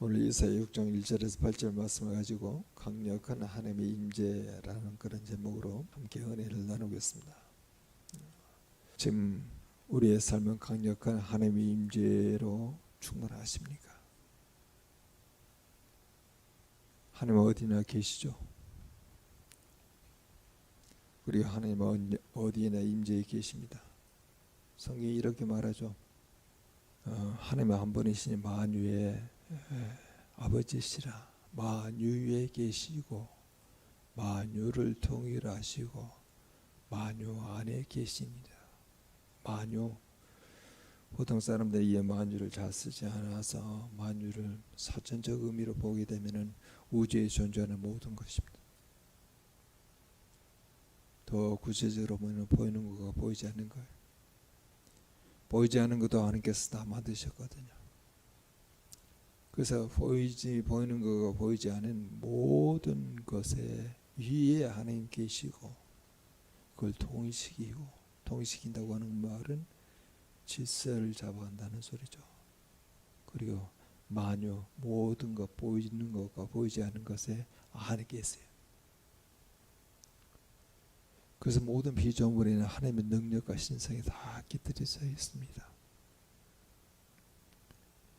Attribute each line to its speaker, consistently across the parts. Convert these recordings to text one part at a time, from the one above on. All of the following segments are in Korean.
Speaker 1: 오늘 이사야 6장 1절에서 8절 말씀을 가지고 강력한 하나님의 임재라는 그런 제목으로 함께 은혜를 나누겠습니다. 지금 우리의 삶은 강력한 하나님의 임재로 충만하십니까? 하나님은 어디나 계시죠? 우리 하나님은 어디나 임재해 계십니다. 성경이 이렇게 말하죠. 하나님은 한 분이시니 만유의 아버지시라. 만유에 계시고 만유를 통일하시고 만유 안에 계십니다. 만유, 보통 사람들이 이 만유를 잘 쓰지 않아서 만유를 사전적 의미로 보게 되면 우주에 존재하는 모든 것입니다. 더 구체적으로 보면 보이는 것과 보이지 않는 것, 보이지 않는 것도 하나님께서 다 만드셨거든요. 그래서 보이는 것과 보이지 않은 모든 것에 위에 하나님 계시고 그걸 통일시킨다고 하는 말은 질서를 잡아간다는 소리죠. 그리고 만유, 모든 것, 보이는 것과 보이지 않는 것에 안에 계세요. 그래서 모든 피조물에는 하나님의 능력과 신성이 다 깃들여져 있습니다.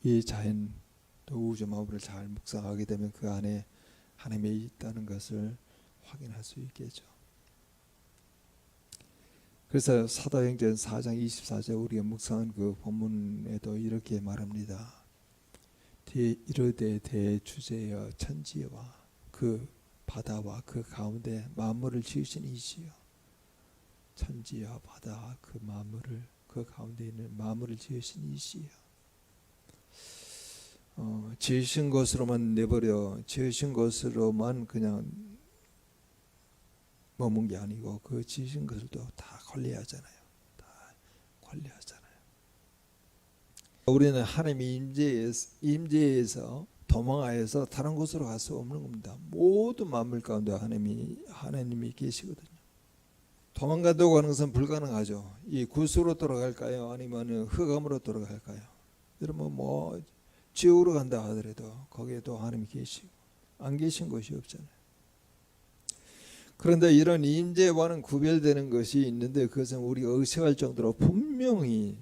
Speaker 1: 이 자연 또 우주 만물을 잘 묵상하게 되면 그 안에 하나님이 있다는 것을 확인할 수 있겠죠. 그래서 사도행전 4장 24절 우리가 묵상한 그 본문에도 이렇게 말합니다. 이르되 대주제여 천지와 그 바다와 그 가운데 만물을 지으신 이시여. 천지와 바다 그 만물을, 그 가운데 있는 만물을 지으신 이시여. 지으신 것으로만 내버려, 지으신 것으로만 그냥 머문 게 아니고 그 지으신 것들도 다 관리하잖아요. 다 관리하잖아요. 우리는 하나님의 임재에서 도망하여서 다른 곳으로 갈 수 없는 겁니다. 모든 만물 가운데 하나님이 계시거든요. 도망간다고 하는 것은 불가능하죠. 이 구스로 돌아갈까요? 아니면 흑암으로 돌아갈까요? 여러분 지옥으로 간다 하더라도 거기에도 하나님이 계시고 안 계신 곳이 없잖아요. 그런데 이런 임재와는 구별되는 것이 있는데 그것은 우리가 의식할 정도로 분명히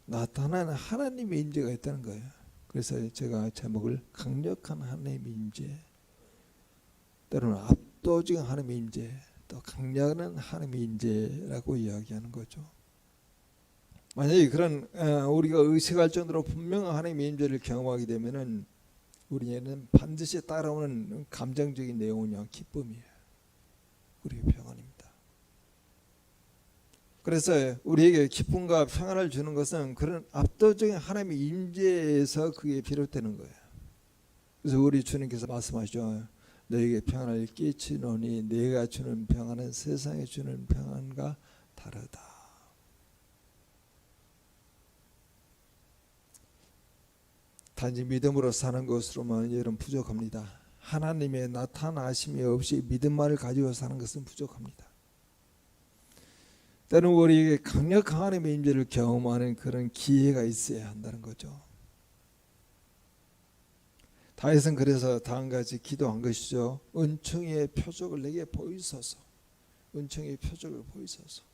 Speaker 1: 나타나는 하나님의 임재가 있다는 거예요. 그래서 제가 제목을 강력한 하나님의 임재, 때로는 압도적인 하나님의 임재, 또 강력한 하나님의 임재라고 이야기하는 거죠. 만약에 그런 우리가 의식할 정도로 분명한 하나님의 임재를 경험하게 되면은 우리에는 반드시 따라오는 감정적인 내용은요, 기쁨이에요. 우리의 평안입니다. 그래서 우리에게 기쁨과 평안을 주는 것은 그런 압도적인 하나님의 임재에서 그게 비롯되는 거예요. 그래서 우리 주님께서 말씀하시죠. 너에게 평안을 끼치노니 내가 주는 평안은 세상에 주는 평안과 다르다. 단지 믿음으로 사는 것으로만 여러분 부족합니다. 하나님의 나타나심이 없이 믿음만을 가지고 사는 것은 부족합니다. 때로는 우리에게 강력한 하나님의 임재를 경험하는 그런 기회가 있어야 한다는 거죠. 다윗은 그래서 다음같이 기도한 것이죠. 은총의 표적을 내게 보이소서. 은총의 표적을 보이소서.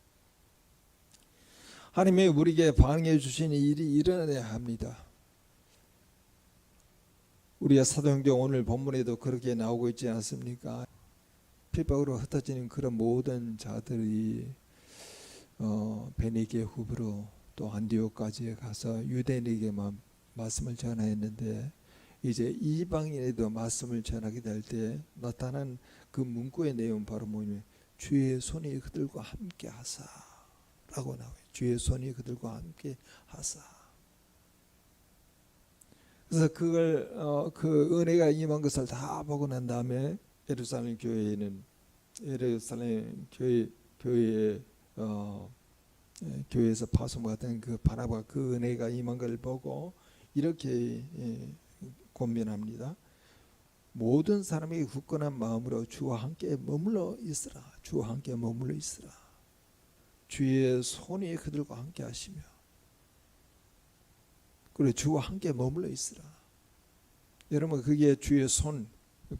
Speaker 1: 하나님이 우리에게 반응해 주시는 일이 일어나야 합니다. 우리가 사도행전 오늘 본문에도 그렇게 나오고 있지 않습니까? 핍박으로 흩어지는 그런 모든 자들이 베니게 후브로 또 안디옥까지 가서 유대인에게만 말씀을 전하였는데 이제 이방인에도 말씀을 전하게 될 때 나타난 그 문구의 내용은 바로 뭐냐면 주의 손이 그들과 함께 하사라고 나와요. 주의 손이 그들과 함께 하사. 그래서 그걸 그 은혜가 임한 것을 다 보고 난 다음에 예루살렘 교회에서 파송받은 그 바나바가 그 은혜가 임한 걸 보고 이렇게 권면합니다. 모든 사람이 굳건한 마음으로 주와 함께 머물러 있으라. 주와 함께 머물러 있으라. 주의 손이 그들과 함께 하시며 그래 주와 함께 머물러 있으라. 여러분 그게 주의 손,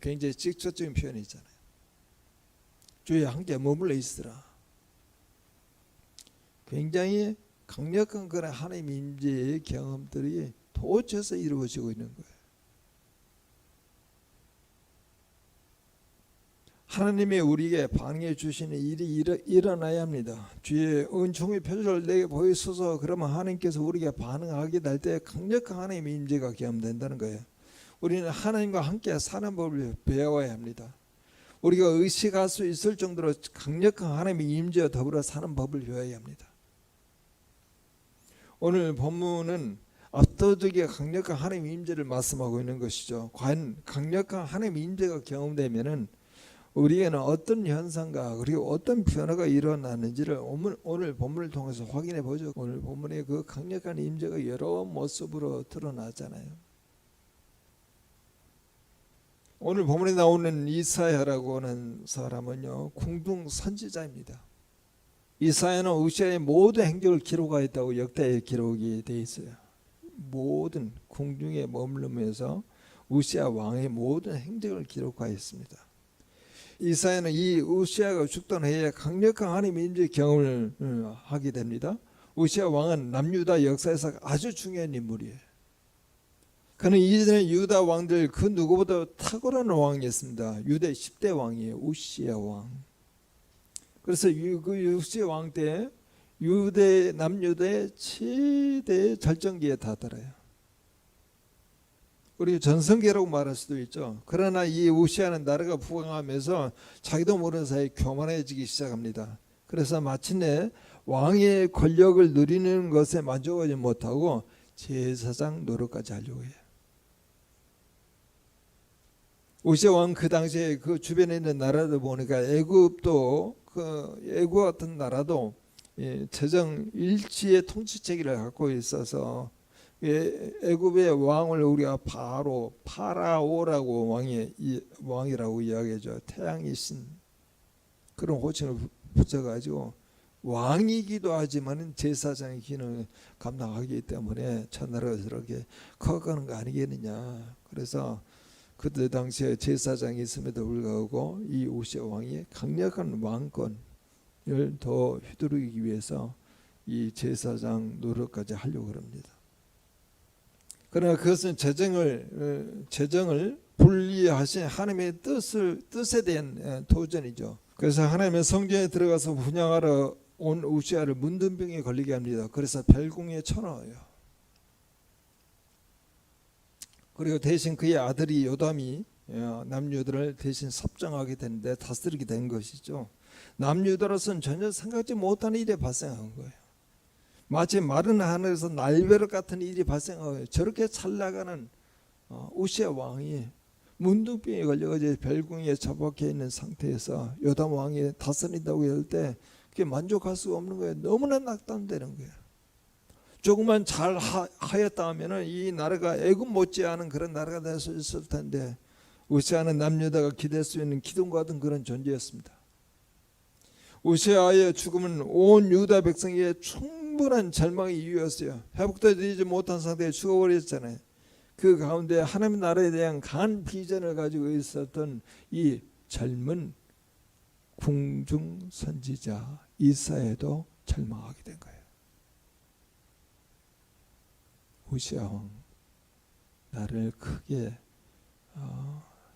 Speaker 1: 굉장히 직접적인 표현이잖아요. 주의 함께 머물러 있으라. 굉장히 강력한 그런 하나님 임재의 경험들이 도처에서 이루어지고 있는 거예요. 하나님이 우리에게 반응해 주시는 일이 일어나야 합니다. 주의 은총의 표적을 내게 보이소서. 그러면 하나님께서 우리에게 반응하게 될 때 강력한 하나님의 임재가 경험된다는 거예요. 우리는 하나님과 함께 사는 법을 배워야 합니다. 우리가 의식할 수 있을 정도로 강력한 하나님의 임재와 더불어 사는 법을 배워야 합니다. 오늘 본문은 압도적이게 강력한 하나님의 임재를 말씀하고 있는 것이죠. 과연 강력한 하나님의 임재가 경험되면은 우리에게는 어떤 현상과 그리고 어떤 변화가 일어나는지를 오늘 본문을 통해서 확인해 보죠. 오늘 본문에 그 강력한 임재가 여러 모습으로 드러나잖아요. 오늘 본문에 나오는 이사야라고 하는 사람은요, 궁중 선지자입니다. 이사야는 우시아의 모든 행적을 기록하였다고 역대에 기록이 되어 있어요. 모든 궁중에 머물면서 우시아 왕의 모든 행적을 기록하였습니다. 이사야는 이 우시아가 죽던 해에 강력한 하나님의 임재 경험을 하게 됩니다. 우시아 왕은 남유다 역사에서 아주 중요한 인물이에요. 그는 이전의 유다 왕들 그 누구보다 탁월한 왕이었습니다. 유대 10대 왕이에요. 우시아 왕. 그래서 그 우시아 왕 때 남유다의 최대 절정기에 다다라요. 우리 전성기라고 말할 수도 있죠. 그러나 이 우시아는 나라가 부강하면서 자기도 모르는 사이에 교만해지기 시작합니다. 그래서 마침내 왕의 권력을 누리는 것에 만족하지 못하고 제사장 노릇까지 하려고 해요. 우시아 왕 그 당시에 그 주변에 있는 나라들 보니까 애굽도 애굽 같은 나라도 재정 일치의 통치 체계를 갖고 있어서 애굽의 왕을 우리가 파라오라고 왕이라고 이야기하죠. 태양의 신 그런 호칭을 붙여가지고 왕이기도 하지만 제사장의 기능을 감당하기 때문에 천나라가 저렇게 커가는 거 아니겠느냐. 그래서 그때 당시에 제사장이 있음에도 불구하고 이 우시아 왕이 강력한 왕권을 더 휘두르기 위해서 이 제사장 노릇까지 하려고 합니다. 그러나 그것은 재정을 분리하신 하나님의 뜻에 대한 도전이죠. 그래서 하나님의 성전에 들어가서 분향하러 온 우시아를 문둥병에 걸리게 합니다. 그래서 별궁에 쳐넣어요. 그리고 대신 그의 아들이 요담이 남유다를 대신 섭정하게 되는데 다스리게 된 것이죠. 남유다로서는 전혀 생각지 못한 일이 발생한 거예요. 마치 마른 하늘에서 날벼락 같은 일이 발생하고 저렇게 잘 나가는 우시아 왕이 문둥병에 걸려가지고 별궁에 처박혀 있는 상태에서 요담 왕이 다스린다고 할 때 그게 만족할 수가 없는 거예요. 너무나 낙담되는 거예요. 조금만 잘 하였다 하면은 이 나라가 애굽 못지않은 그런 나라가 될 수 있을 텐데 우시아는 남유다가 기댈 수 있는 기둥과 같은 그런 존재였습니다. 우시아의 죽음은 온 유다 백성에게 충분한 절망의 이유였어요. 회복도 되지 못한 상태에 죽어버렸잖아요. 그 가운데 하나님 나라에 대한 강한 비전을 가지고 있었던 이 젊은 궁중 선지자 이사야도 절망하게 된 거예요. 우시아 왕, 나를 크게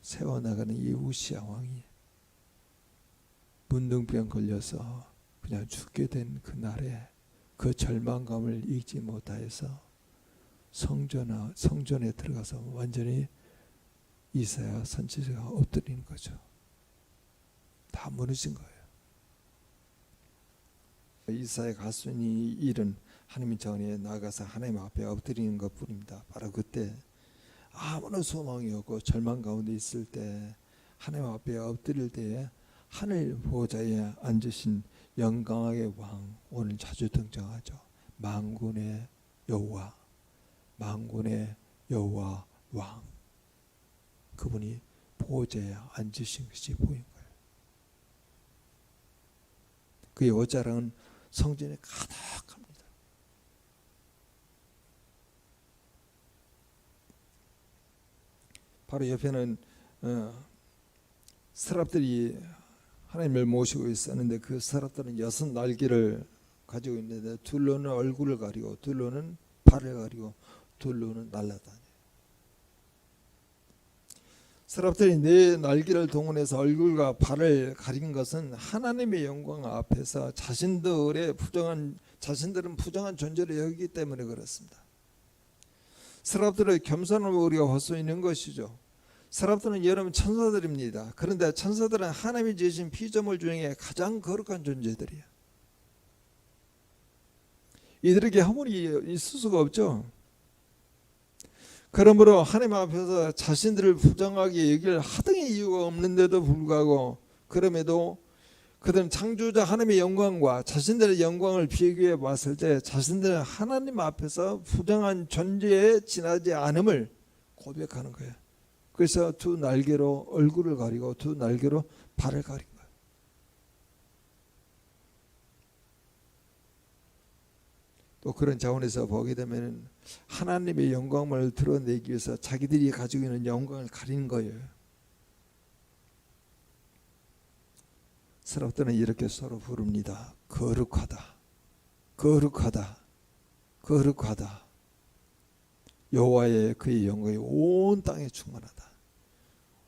Speaker 1: 세워나가는 이 우시아 왕이 문둥병 걸려서 그냥 죽게 된 그날에 그 절망감을 잊지 못하여서 성전에 들어가서 완전히 이사야 선지자가 엎드리는 거죠. 다 무너진 거예요. 이사야 가수니 일은 하나님 전에 나가서 하나님 앞에 엎드리는 것뿐입니다. 바로 그때 아무런 소망이 없고 절망 가운데 있을 때 하나님 앞에 엎드릴 때에 하늘 보좌에 앉으신 영광의 왕, 오늘 자주 등장하죠. 만군의 여호와, 만군의 여호와 왕, 그분이 보좌에 앉으신 것이 보인 거예요. 그의 옷자락은 성전에 가득합니다. 바로 옆에는 서랍들이 하나님을 모시고 있었는데 그 서랍들은 6 날개를 가지고 있는데 둘로는 얼굴을 가리고 둘로는 발을 가리고 둘로는 날아다녀요. 서랍들이 4 날개를 동원해서 얼굴과 발을 가린 것은 하나님의 영광 앞에서 자신들은 부정한 존재를 여기기 때문에 그렇습니다. 서랍들의 겸손함을 우리가 볼 수 있는 것이죠. 서랍들은 여러분 천사들입니다. 그런데 천사들은 하나님이 지으신 피조물 중에 가장 거룩한 존재들이에요. 이들에게 허물이 있을 수가 없죠. 그러므로 하나님 앞에서 자신들을 부정하게 여길 하등의 이유가 없는데도 불구하고 그럼에도 그들은 창조자 하나님의 영광과 자신들의 영광을 비교해 봤을 때 자신들은 하나님 앞에서 부정한 존재에 지나지 않음을 고백하는 거예요. 그래서 2 날개로 얼굴을 가리고 2 날개로 발을 가린 거예요. 또 그런 차원에서 보게 되면 하나님의 영광을 드러내기 위해서 자기들이 가지고 있는 영광을 가리는 거예요. 서랍들은 이렇게 서로 부릅니다. 거룩하다, 거룩하다, 거룩하다. 여호와의 그의 영광이 온 땅에 충만하다.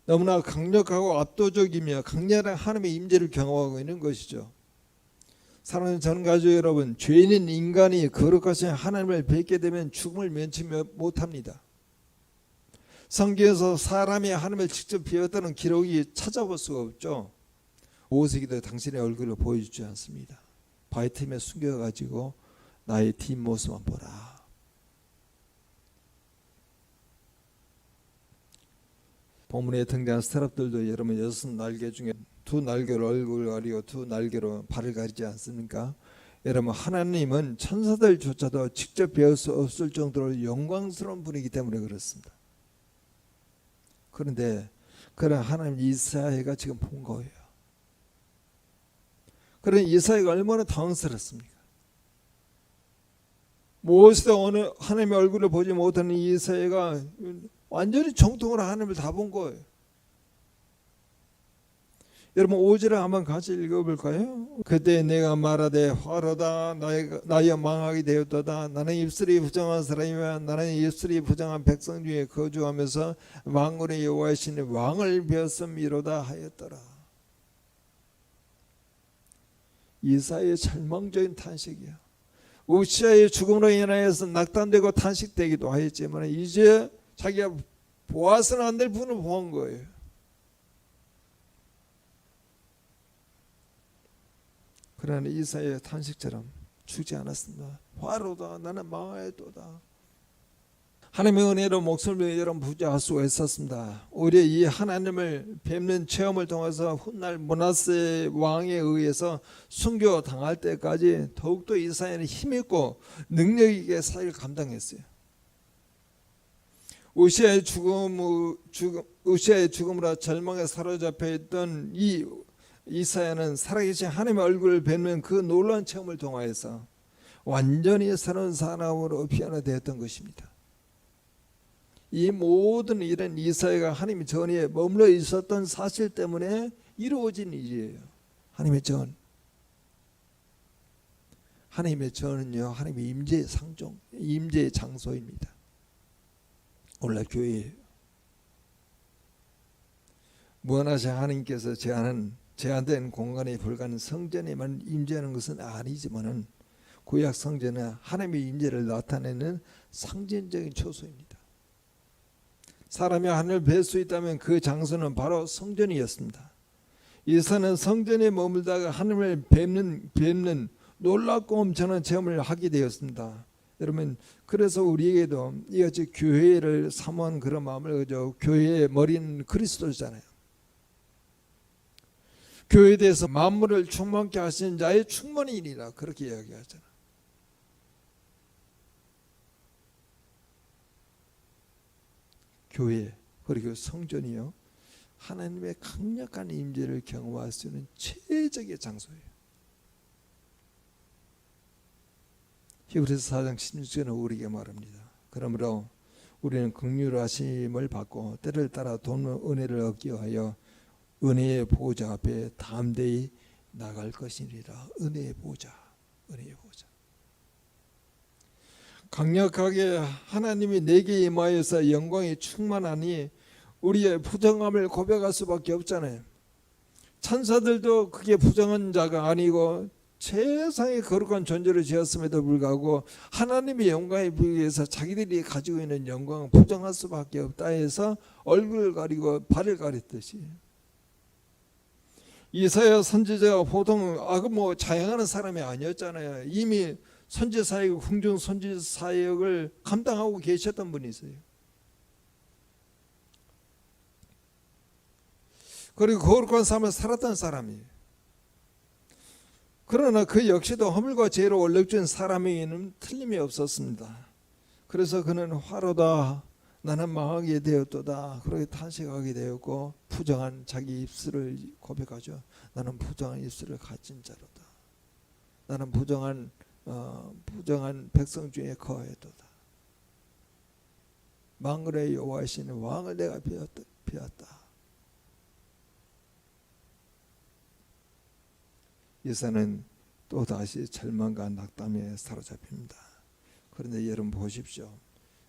Speaker 1: 너무나 강력하고 압도적이며 강렬한 하나님의 임재를 경험하고 있는 것이죠. 사랑하는 전가족 여러분, 죄인인 인간이 거룩하신 하나님을 뵙게 되면 죽음을 면치 못합니다. 성경에서 사람이 하나님을 직접 뵈었다는 기록이 찾아볼 수가 없죠. 5세기도 당신의 얼굴을 보여주지 않습니다. 바위 틈에 숨겨가지고 나의 뒷모습만 보라. 본문에 등장한 서랍들도 여러분 6 날개 중에 2 날개로 얼굴을 가리고 2 날개로 발을 가리지 않습니까? 여러분 하나님은 천사들조차도 직접 배울 수 없을 정도로 영광스러운 분이기 때문에 그렇습니다. 그런데 그런 하나님 이사야가 지금 본 거예요. 그런 이사야가 얼마나 당황스럽습니까? 무엇이도 오늘 하나님의 얼굴을 보지 못하는 이사야가 완전히 정통으로 하나님을 다 본 거예요. 여러분 5절을 한번 같이 읽어볼까요? 그때 내가 말하되 화로다 나여 망하게 되었도다. 나는 입술이 부정한 사람이며 나는 입술이 부정한 백성 중에 거주하면서 만군의 여호와이신 왕을 배웠음이로다 하였더라. 이사야의 절망적인 탄식이야. 우시아의 죽음으로 인하여서 낙담되고 탄식되기도 하였지만 이제 자기가 보아서는 안 될 분을 보은 거예요. 그러나 이사야의 탄식처럼 죽지 않았습니다. 화로다 나는 망하였도다. 하나님의 은혜로 목숨을 여러분 부지할 수가 있었습니다. 오히려 이 하나님을 뵙는 체험을 통해서 훗날 므낫세 왕에 의해서 순교당할 때까지 더욱더 이사야는 힘있고 능력 있게 사역을 감당했어요. 우시아의 죽음으로 절망에 사로잡혀 있던 이 이사야는 살아계신 하나님의 얼굴을 뵙는 그 놀라운 체험을 통하여서 완전히 새로운 사람으로 변화되었던 것입니다. 이 모든 일은 이사야가 하나님의 전에 머물러 있었던 사실 때문에 이루어진 일이에요. 하나님의 전. 하나님의 전은요, 하나님의 임재의 상종, 임재의 장소입니다. 오늘날 교회예요. 무한하신 하나님께서 제한된 공간에 불과한 성전에만 임재하는 것은 아니지만은 구약 성전은 하나님의 임재를 나타내는 상징적인 초소입니다. 사람이 하늘을 뵐 수 있다면 그 장소는 바로 성전이었습니다. 이사야는 성전에 머물다가 하나님을 뵙는 놀랍고 엄청난 체험을 하게 되었습니다. 여러분 그래서 우리에게도 이같이 교회를 사모한 그런 마음을 가져 교회의 머리는 그리스도잖아요. 교회에 대해서 만물을 충만케 하신 자의 충만이니라 그렇게 이야기하잖아. 교회 그리고 성전이요 하나님의 강력한 임재를 경험할 수 있는 최적의 장소예요. 히브리서 4장 16절은 우리에게 말합니다. 그러므로 우리는 긍휼하심을 받고 때를 따라 돕는 은혜를 얻기 위하여 은혜의 보호자 앞에 담대히 나갈 것이니라. 은혜의 보호자, 은혜의 보호자. 강력하게 하나님이 내게 임하여서 영광이 충만하니 우리의 부정함을 고백할 수밖에 없잖아요. 천사들도 그게 부정한 자가 아니고 세상에 거룩한 존재를 지었음에도 불구하고 하나님의 영광에 비해서 자기들이 가지고 있는 영광은 부정할 수밖에 없다 해서 얼굴을 가리고 발을 가렸듯이, 이사야 선지자가 보통 자행하는 사람이 아니었잖아요. 이미 선지사역, 궁중 선지사역을 감당하고 계셨던 분이세요. 그리고 거룩한 삶을 살았던 사람이에요. 그러나 그 역시도 허물과 죄로 얼룩진 사람에게는 틀림이 없었습니다. 그래서 그는 화로다, 나는 망하게 되었도다, 그렇게 탄식하게 되었고 부정한 자기 입술을 고백하죠. 나는 부정한 입술을 가진 자로다. 나는 부정한 백성 중에 거하였도다. 만군의 여호와이신 왕을 내가 비었다. 이사는 또 다시 절망과 낙담에 사로잡힙니다. 그런데 여러분 보십시오.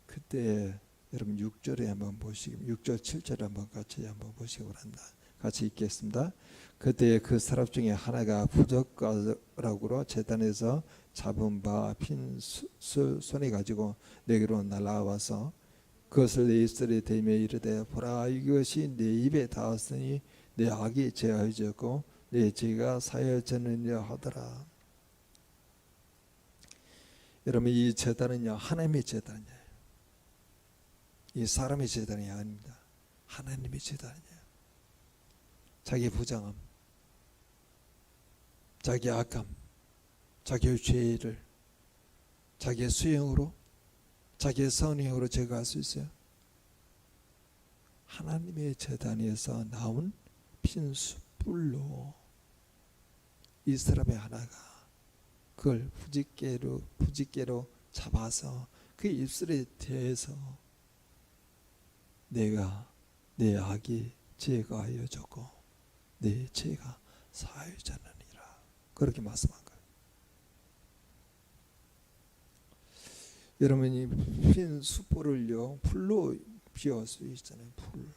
Speaker 1: 그때 여러분 6절에 한번 보시기, 6절 7절에 한번 같이 한번 보시기 바랍니다. 같이 읽겠습니다. 그때 그 사람 중에 하나가 부적가락으로 제단에서 잡은 바 핀 손에 가지고 내게로 날아와서 그것을 내 입술에 대며 이르되 보라, 이것이 내 입에 닿았으니 내 악이 제하여졌고 내 죄가 사여졌느냐 하더라. 여러분, 이 제단은요 하나님의 제단이에요. 이 사람의 제단이 아닙니다. 하나님의 제단이에요. 자기 부정함, 자기 악함, 자기의 죄를 자기의 수행으로, 자기의 선행으로 제거할 수 있어요. 하나님의 제단에서 나온 핀숯불로 이 사람의 하나가 그걸 부직개로 잡아서 그 입술에 대해서 내가 내 악이 제거하여졌고 내 죄가 사하여졌느니라, 그렇게 말씀한 거예요. 여러분이 핀 숯불을요 불로 비울 수 있잖아요. 불.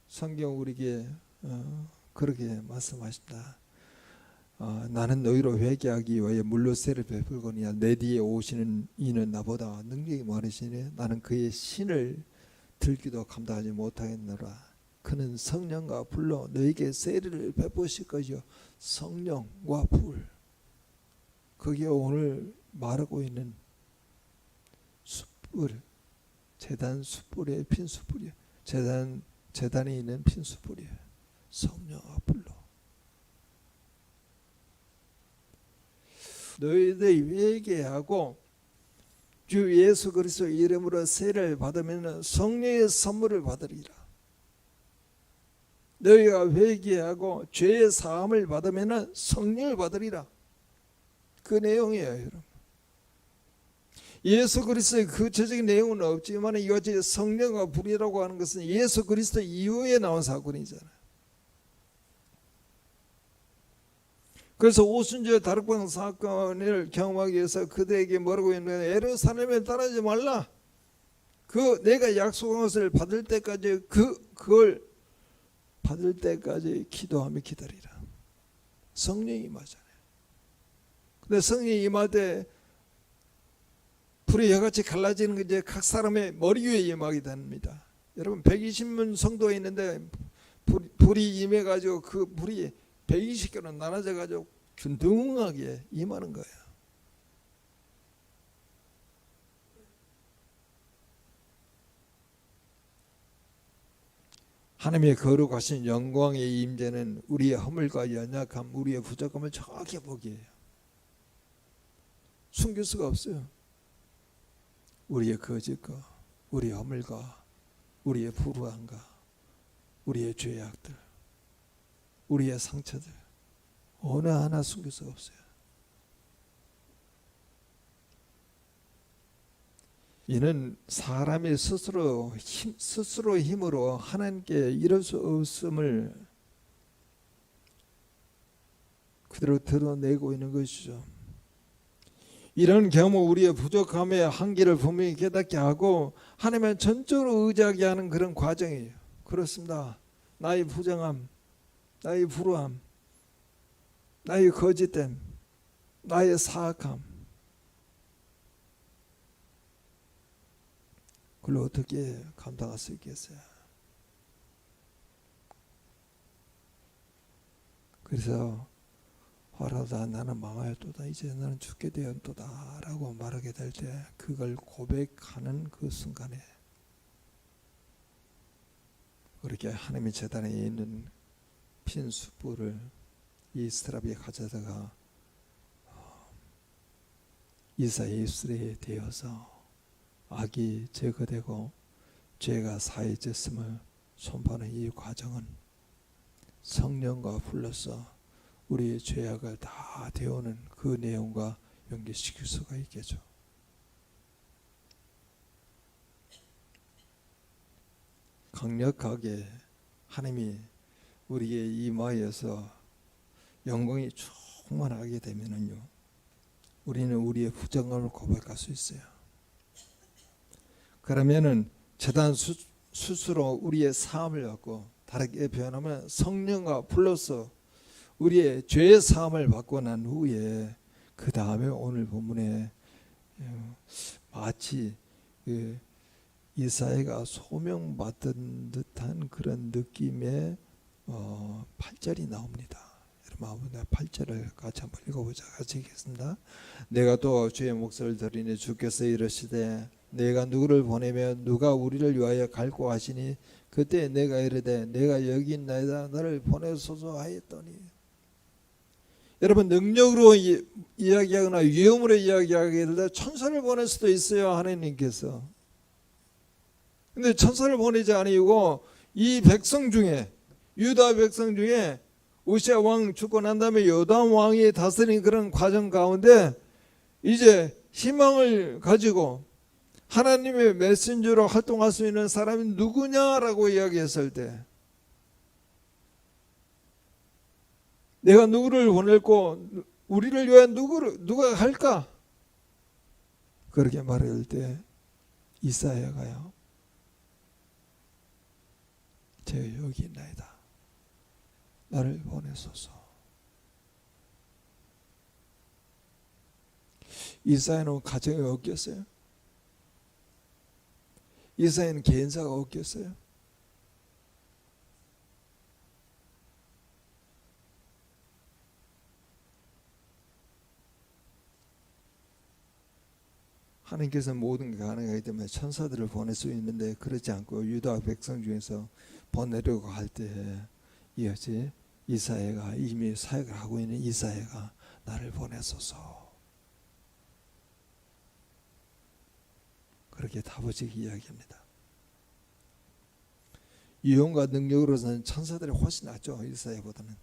Speaker 1: 성경 우리에게 그렇게 말씀하십니다. 나는 너희로 회개하기 위하여 물로 세를 베풀거니와 내 뒤에 오시는 이는 나보다 능력이 많으시니 나는 그의 신을 들기도 감당하지 못하겠노라. 그는 성령과 불로 너희에게 세를 베푸실 것이요. 성령과 불, 그게 오늘 말하고 있는 숯불, 제단 숯불이에요. 핀 숯불이에요. 제단에 있는 핀 숯불이에요. 성령과 불로 너희들이 회개하고 주 예수 그리스도 이름으로 세례를 받으면 성령의 선물을 받으리라. 너희가 회개하고 죄의 사함을 받으면 성령을 받으리라. 그 내용이에요, 여러분. 예수 그리스도의 구체적인 내용은 없지만 이것이 성령과 불이라고 하는 것은 예수 그리스도 이후에 나온 사건이잖아요. 그래서 오순절 다락방 사건을 경험하기 위해서 그들에게 뭐라고 했냐면 예루살렘에 떠나지 말라. 내가 약속한 것을 받을 때까지 그걸 받을 때까지 기도하며 기다리라. 성령이 임하잖아요. 근데 성령이 임할 때 불이 여같이 갈라지는 게 이제 각 사람의 머리 위에 임하게 됩니다. 여러분 120문 성도가 있는데 불이 임해가지고 그 불이 120개로 나눠져가지고 균등하게 임하는 거예요. 하나님의 거룩하신 영광의 임재는 우리의 허물과 연약함, 우리의 부족함을 정확히 보기에 해요. 숨길 수가 없어요. 우리의 거짓과 우리의 허물과 우리의 불우함과 우리의 죄악들, 우리의 상처들 어느 하나 숨길 수가 없어요. 이는 사람이 스스로 힘으로 하나님께 이룰 수 없음을 그대로 드러내고 있는 것이죠. 이런 경우 우리의 부족함의 한계를 분명히 깨닫게 하고 하나님을 전적으로 의지하게 하는 그런 과정이에요. 그렇습니다. 나의 부정함, 나의 불우함, 나의 거짓됨, 나의 사악함, 그걸 어떻게 감당할 수 있겠어요? 그래서 화라다 나는 망하였도다 이제 나는 죽게 되었도다 라고 말하게 될 때 그걸 고백하는 그 순간에 그렇게 하나님의 제단에 있는 핀 숯불을 이 스트라비에 가져다가 이사의 입술에 대어서 악이 제거되고 죄가 사해졌음을 선포하는 이 과정은 성령과 불러서 우리의 죄악을 다 데우는 그 내용과 연결시킬 수가 있겠죠. 강력하게 하나님이 우리의 이마에서 영광이 충만하게 되면은요, 우리는 우리의 부정함을 고백할 수 있어요. 그러면은 제단 스스로 우리의 사함을 받고, 다르게 표현하면 성령과 불러서 우리의 죄의 사함을 받고 난 후에 그 다음에 오늘 본문에 마치 이사야가 소명받은 듯한 그런 느낌의 8절이 나옵니다. 여러분 8절을 같이 한번 읽어보자. 같이 읽겠습니다. 내가 또 주의 목소리를 들으니 주께서 이르시되 내가 누구를 보내면 누가 우리를 위하여 갈고 하시니 그때 내가 이르되 내가 여기 있나이다 나를 보내소서 하였더니. 여러분 능력으로 이야기하거나 위험으로 이야기하게 될 때 천사를 보낼 수도 있어요. 하나님께서. 근데 천사를 보내지 아니고 이 백성 중에 유다 백성 중에 우시아 왕 죽고 난 다음에 요담 왕이 다스린 그런 과정 가운데 이제 희망을 가지고 하나님의 메신저로 활동할 수 있는 사람이 누구냐라고 이야기했을 때 내가 누구를 보낼고 우리를 위해 누가 할까? 그렇게 말할 때 이사야가요. 제가 여기 있나이다. 나를 보내소서. 이사야는 가정이 없겠어요? 이사야는 개인사가 없겠어요? 하나님께서는 모든 게 가능하기 때문에 천사들을 보낼 수 있는데 그렇지 않고 유다 백성 중에서 보내려고 할 때 이어지 이사야가 이미 사역을 하고 있는 이사야가 나를 보내소서 그렇게 다부지게 이야기합니다. 유용과 능력으로서는 천사들이 훨씬 낫죠. 이사야보다는.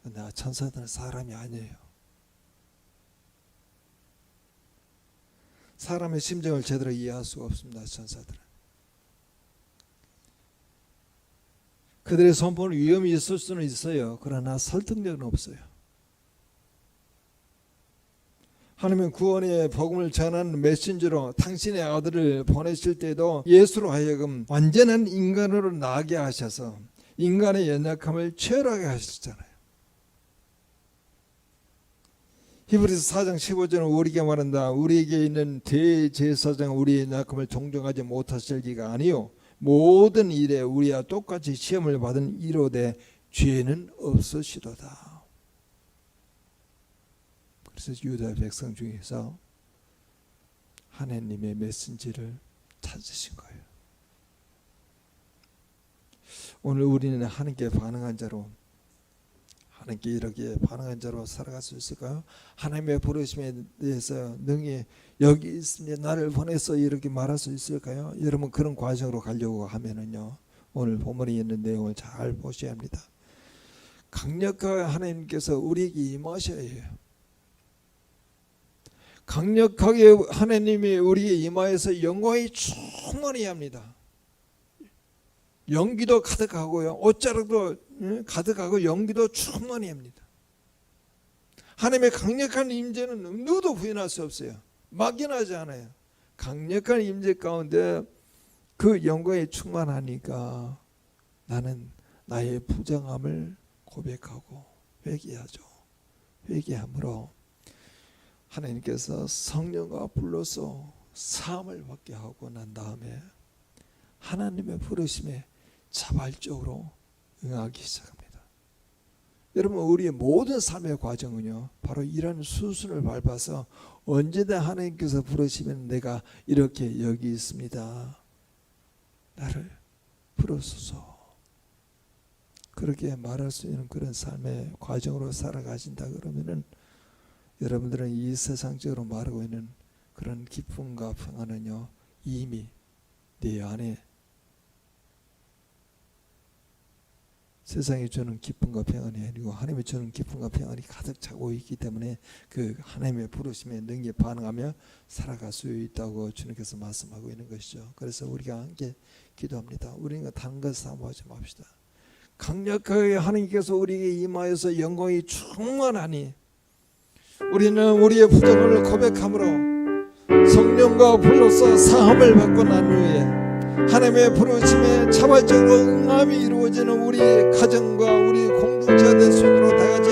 Speaker 1: 그러나 천사들은 사람이 아니에요. 사람의 심정을 제대로 이해할 수가 없습니다. 천사들은. 그들의 선포는 위험이 있을 수는 있어요. 그러나 설득력은 없어요. 하나님은 구원의 복음을 전하는 메신저로 당신의 아들을 보내실 때도 예수로 하여금 완전한 인간으로 나게 하셔서 인간의 연약함을 체결하게 하셨잖아요. 히브리서 4장 15절은 우리에게 말한다. 우리에게 있는 대제사장은 우리의 연약함을 동정하지 못하실 리가 아니요 모든 일에 우리와 똑같이 시험을 받은 이로되 죄는 없으시도다. 그래서 유다 백성 중에서 하나님의 메신저를 찾으신 거예요. 오늘 우리는 하나님께 반응한 자로 하나님께 이렇게 반응한 자로 살아갈 수 있을까요? 하나님의 부르심에 대해서 능히 여기 있으니 나를 보내서 이렇게 말할 수 있을까요? 여러분 그런 과정으로 가려고 하면은요 오늘 본문에 있는 내용을 잘 보셔야 합니다. 강력하게 하나님께서 우리에게 임하셔야 해요. 강력하게 하나님이 우리의 이마에서 영광이 충만히 합니다. 연기도 가득하고요, 옷자락도 가득하고 연기도 충만히 합니다. 하나님의 강력한 임재는 누구도 부인할 수 없어요. 막연하지 않아요. 강력한 임재 가운데 그 영광이 충만하니까 나는 나의 부정함을 고백하고 회개하죠. 회개함으로 하나님께서 성령과 불러서 사함을 받게 하고 난 다음에 하나님의 부르심에 자발적으로 응하기 시작합니다. 여러분, 우리의 모든 삶의 과정은요, 바로 이런 수순을 밟아서 언제든 하나님께서 부르시면 내가 이렇게 여기 있습니다, 나를 부르소서, 그렇게 말할 수 있는 그런 삶의 과정으로 살아가신다 그러면은 여러분들은 이 세상적으로 말하고 있는 그런 기쁨과 평안은요, 이미 내 안에 세상이 주는 기쁨과 평안이 아니고 하나님이 주는 기쁨과 평안이 가득 차고 있기 때문에 그 하나님의 부르심에 능히 반응하며 살아갈 수 있다고 주님께서 말씀하고 있는 것이죠. 그래서 우리가 함께 기도합니다. 우리가 다른 것을 사모하지 맙시다. 강력하게 하나님께서 우리에게 임하여서 영광이 충만하니 우리는 우리의 부정을 고백함으로 성령과 불로서 사함을 받고 난 후에 하나님의 부르심에 자발적으로 응함이 이루어지는 우리 가정과 우리 공동체가 될 수 있도록 다 같이